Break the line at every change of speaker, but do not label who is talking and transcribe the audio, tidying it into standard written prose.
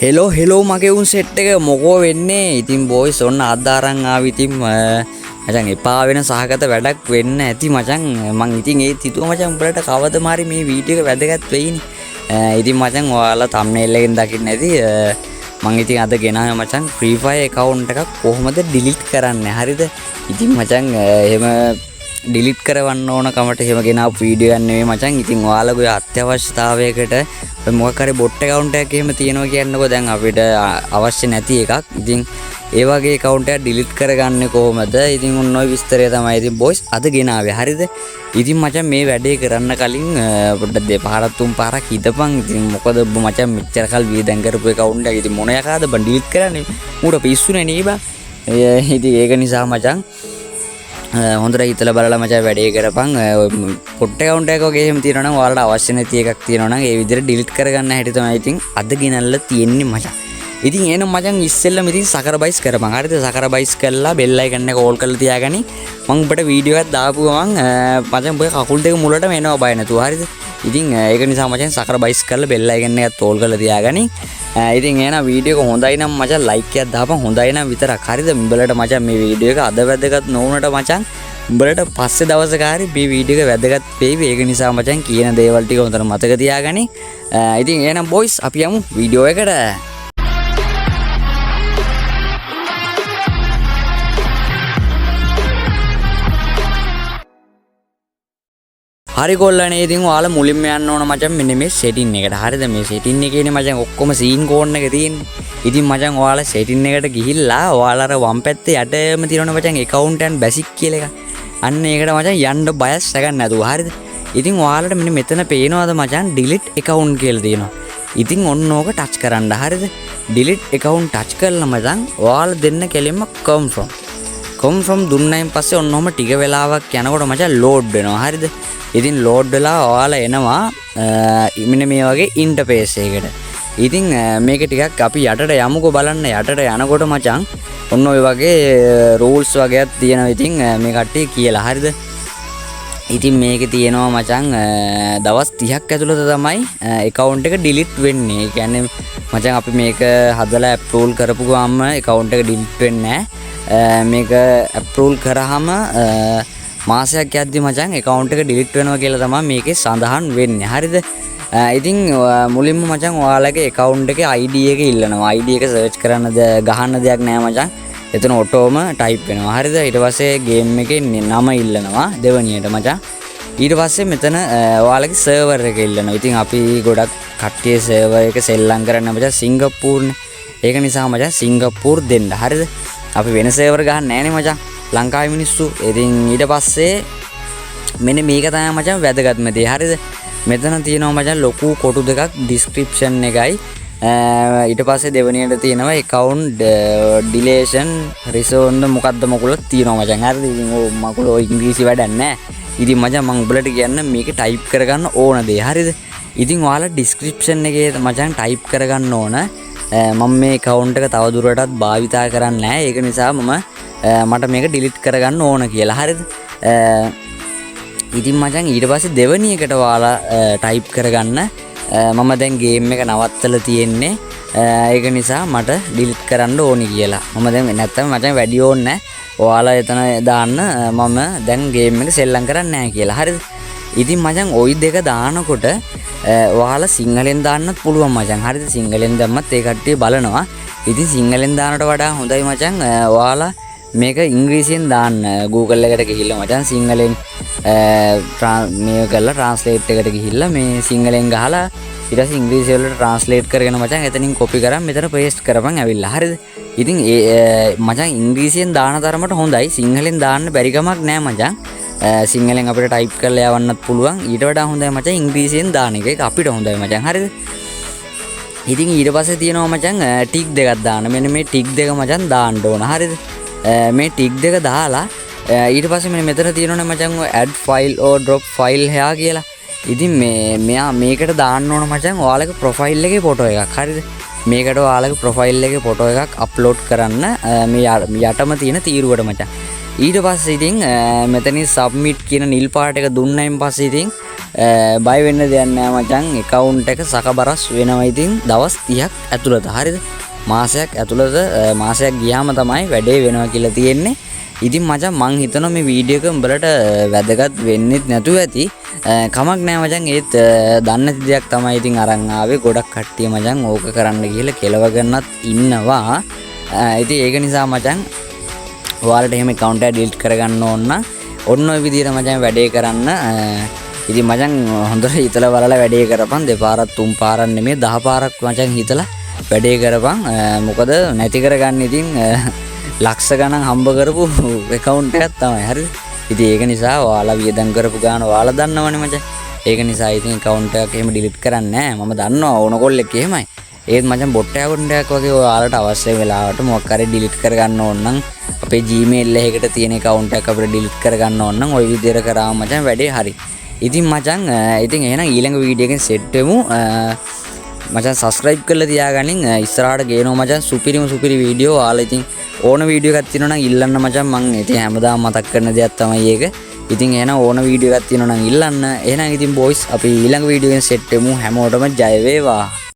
Hello මගේ උන් set එක මොකෝ වෙන්නේ? ඉතින් බොයිස් ඔන්න අද්දාරන් ආවි. ඉතින් මචං එපා වෙන සහගත වැඩක් වෙන්න ඇති මචං. මං ඉතින් ඒත් හිතුවා මචං උඹලට කවදම හරි මේ වීඩියෝ එක වැදගත් වෙයිනේ. ඉතින් මචං ඔයාලා thumbnail එකෙන් දකින්න ඇති. මං ඉතින් අද ගෙනාවේ මචං Free Fire account එකක් කොහොමද delete කරන්නේ. හරිද? ඉතින් මචං එහෙම delete කරවන්න ඕන කමට එහෙම ගෙනාවු වීඩියෝ එකක් නෙවෙයි මචං. ඉතින් ඔයාලගේ අත්‍යවශ්‍යතාවයකට මොකක් හරි bot account එකක් එහෙම තියෙනවා කියන්නකෝ. දැන් අපිට අවශ්‍ය නැති එකක්. ඉතින් ඒ වගේ account එකක් delete කරගන්නේ කොහොමද? ඉතින් ඔන්න ඔය විස්තරය තමයි ඉතින් boys අද ගෙනාවේ. හරිද? ඉතින් මචං මේ වැඩේ කරන්න කලින් පොඩ්ඩක් දෙපාරක් තුන් පාරක් හිතපන්. ඉතින් මොකද ඔබ මචං මෙච්චර කල් වියදම් කරපු account එක ඉතින් මොන යකාද බං delete කරන්නේ? මූට පිස්සුනේ නේ බං. ඉතින් ඒක නිසා මචං හොඳට හිතලා බලලා මචං වැඩේ කරපන්. පොට් account එකක් වගේ එහෙම තියෙනවා නම් ඔයාලට අවශ්‍ය නැති එකක් තියෙනවා නම් ඒ විදිහට delete කරගන්න හැටි තමයි ඉතින් අද ගෙනල්ලා තියෙන්නේ මචං. ඉතින් එහෙනම් මචං ඉස්සෙල්ලම ඉතින් සකරබයිස් කරපන්. හරිද? සකරබයිස් කරලා බෙල් අයිකන් එක ඕල් කරලා තියාගනි. මම ඔබට වීඩියෝ එකක් දාපු ගමන් මචං ඔබේ කකුල් දෙක මුලටම එනවා බය නැතුව. හරිද? ඉතින් ඒක නිසා මචං සකරබයිස් කරලා බෙල් අයිකන් එකත් ඕල් කරලා තියාගනි. ඉතින් එහෙනම් වීඩියෝ එක හොඳයි නම් මචං ලයික් එකක් දාපන්. හොඳයි නම් විතරක්. හරිද? උඹලට මචං මේ වීඩියෝ එක අද වැදගත් නොවුනට මචං උඹලට පස්සේ දවසක හරි මේ වීඩියෝ එක වැදගත් වෙයි. ඒක නිසා මචං කියන දේවල් ටික හොඳට මතක තියාගනි. ඉතින් එහෙනම් බොයිස් අපි යමු වීඩියෝ එකට. හරි කොල්ලනේ ඉතින් ඔයාලා මුලින්ම යන්න ඕන මචං මෙන්න මේ setting එකට. හරිද? මේ setting එකේනේ මචං ඔක්කොම scene cone එක තියෙන්නේ. ඉතින් මචං ඔයාලා setting එකට ගිහිල්ලා ඔයාලා අර වම් පැත්තේ යටම තියෙනවනේ මචං account and basic කියලා එකක්. අන්න ඒකට මචං යන්න බයස් එකක් නැතුව. හරිද? ඉතින් ඔයාලට මෙන්න මෙතන පේනවද මචං delete account කියලා තියෙනවා. ඉතින් ඔන්න ඕක touch කරන්න. හරිද? delete account touch කරලා මචං ඔයාලා දෙන්න කෙලින්ම come from දුන්නයින් පස්සේ ඔන්න ඔහම ටික වෙලාවක් යනකොට මචං load වෙනවා. හරිද? ඉතින් load වෙලා ඔයාලා එනවා මෙන්න මේ වගේ interface එකකට. ඉතින් මේක ටිකක් අපි යටට යමුකෝ බලන්න. යටට යනකොට මචං ඔන්න ඔය වගේ rules වගේක් තියෙනවා. ඉතින් මේ කට්ටිය කියලා. හරිද? ඉතින් මේකේ තියෙනවා මචං දවස් 30ක් ඇතුළත තමයි account එක delete වෙන්නේ. ඒ කියන්නේ මචං අපි මේක හදලා approve කරපු ගමන් account එක delete වෙන්නේ නැහැ. මේක approve කරාම මාසයක් යද්දි මචං account එක delete වෙනවා කියලා තමයි මේකේ සඳහන් වෙන්නේ. හරිද? ඉතින් මුලින්ම මචං ඔයාලගේ account එකේ ID එක ඉල්ලනවා. ID එක search කරන්න ගහන්න දෙයක් නෑ මචං. එතන ඔටෝම type වෙනවා. හරිද? ඊට පස්සේ game එකේ නම ඉල්ලනවා දෙවනියට මචං. ඊට පස්සේ මෙතන ඔයාලගේ server එක ඉල්ලනවා. ඉතින් අපි ගොඩක් කට්ටිය server එක සෙල්ලම් කරන්න මචං සිංගප්පූර්නේ. ඒක නිසා මචං සිංගප්පූර් දෙන්න. හරිද? අපි වෙන server ගහන්න නෑනේ මචං. ලංකාවේ මිනිස්සු. ඉතින් ඊට පස්සේ මෙන්න මේක තමයි මචං වැදගත්ම දේ. හරිද? මෙතන තියෙනවා මචං ලොකු කොටු දෙකක් description එකයි. ඊට පස්සේ දෙවෙනියට තියෙනවා account deletion reason මොකද්ද මොකලක් තියෙනවා මචං. හරිද? ඉතින් ඔය මකුල ඔය ඉංග්‍රීසි වැඩක් නැහැ. ඉතින් මචං මම උඹලට කියන්න මේක type කරගන්න ඕන දේ. හරිද? ඉතින් ඔයාලා description එකේ මචං type කරගන්න ඕන මම මේ account එක තව දුරටත් භාවිතා කරන්නේ නැහැ. ඒක නිසා මට මේක delete කරගන්න ඕන කියලා. හරිද? ඉතින් මචං ඊට පස්සේ දෙවෙනි එකට ඔයාලා type කරගන්න මම දැන් game එක නවත්තලා තියෙන්නේ. ඒක නිසා මට delete කරන්න ඕනි කියලා. මම දැන් නැත්තම් මචං වැඩි ඕනේ නැහැ. ඔයාලා එතන දාන්න මම දැන් game එක සෙල්ලම් කරන්නේ නැහැ කියලා. හරිද? ඉතින් මචං ওই දෙක දානකොට ඔයාලා සිංහලෙන් දාන්නත් පුළුවන් මචං. හරිද? සිංහලෙන් දැම්මත් ඒ කට්ටිය බලනවා. ඉතින් සිංහලෙන් දානට වඩා හොඳයි මචං ඔයාලා මේක ඉංග්‍රීසියෙන් දාන්න. Google එකට ගිහිල්ලා මචං සිංහලෙන් මේ කරලා translate එකට ගිහිල්ලා මේ සිංහලෙන් ගහලා ඊට පස්සේ ඉංග්‍රීසි වලට translate කරගෙන මචං එතනින් copy කරන් මෙතන paste කරපන් ඇවිල්ලා. හරිද? ඉතින් මචං ඉංග්‍රීසියෙන් දාන තරමට හොඳයි. සිංහලෙන් දාන්න බැරි කමක් නෑ මචං. සිංහලෙන් අපිට type කරලා යවන්නත් පුළුවන්. ඊට වඩා හොඳයි මචං ඉංග්‍රීසියෙන් දාන එක. ඒක අපිට හොඳයි මචං. හරිද? ඉතින් ඊට පස්සේ තියෙනවා මචං tick දෙකක් දාන්න. මෙන්න මේ tick දෙක මචං දාන්න ඕන. හරිද? මේ tick දෙක දාලා ඊට පස්සේ මෙතන තියෙනවනේ මචං ඔය add file or drop file here කියලා. ඉතින් මෙයා මේකට දාන්න ඕන මචං ඔයාලගේ profile එකේ ෆොටෝ එකක්. හරිද? මේකට ඔයාලගේ profile එකේ ෆොටෝ එකක් upload කරන්න මේ යටම තියෙන තීරුවට මචං. ඊට පස්සේ ඉතින් මෙතනින් submit කියන නිල් පාට එක දුන්නයින් පස්සේ ඉතින් බය වෙන්න දෙයක් නෑ මචං. account එක සකබරස් වෙනවා ඉතින් දවස් 30ක් ඇතුළත. හරිද? මාසයක් ඇතුළත මාසයක් ගියාම තමයි වැඩේ වෙනවා කියලා තියෙන්නේ. ඉතින් මචං මං හිතනවා මේ වීඩියෝ එක උඹලට වැදගත් වෙන්නෙත් නැතුව ඇති. කමක් නෑ මචං. ඒත් දන්න දෙයක් තමයි ඉතින් අරන් ආවේ. ගොඩක් කට්ටිය මචං ඕක කරන්න කියලා කෙලවගන්නත් ඉන්නවා. ඉතින් ඒක නිසා මචං ඔයාලට එහෙම account එක delete කරගන්න ඕන නම් ඔන්න ඔය විදිහට මචං වැඩේ කරන්න. ඉතින් මචං හොඳට හිතලා බලලා වැඩේ කරපන්. දෙපාරක් තුන් පාරක් නෙමෙයි 10 පාරක් මචං හිතලා වැඩේ කරපන්. මොකද නැති කරගන්න ඉතින් ලක්ෂ ගණන් හම්බ කරපු account එකක් තමයි. හරිද? ඉතින් ඒක නිසා ඔයාලා වියදම් කරපු ගාන ඔයාලා දන්නවනේ මචං. ඒක නිසා ඉතින් account එකක් එහෙම delete කරන්නේ නැහැ. මම දන්නවා ඕන කොල්ලෙක් එහෙමයි. ඒත් මචං බොට් account එකක් වගේ ඔයාලට අවශ්‍ය වෙලාවට මොකක් හරි delete කරගන්න ඕන නම් අපේ Gmail එකකට තියෙන account එක අපිට delete කරගන්න ඕන නම් ওই විදිහට කරාම මචං වැඩේ හරි. ඉතින් මචං ඉතින් එහෙනම් ඊළඟ වීඩියෝ එකෙන් සෙට් වෙමු. මචං subscribe කරලා තියාගනින්. ඉස්සරහට ගේනවා මචං සුපිරි වීඩියෝ. ඔයාලා ඉතින් ඕන වීඩියෝ එකක් තියෙනවා නම් ඉල්ලන්න මචං. මං ඉතින් හැමදාම මතක් කරන දෙයක් තමයි ඒක. ඉතින් එහෙනම් ඕන වීඩියෝ එකක් තියෙනවා නම් ඉල්ලන්න. එහෙනම් ඉතින් boys අපි ඊළඟ වීඩියෝ එකෙන් සෙට් වෙමු. හැමෝටම ජය වේවා.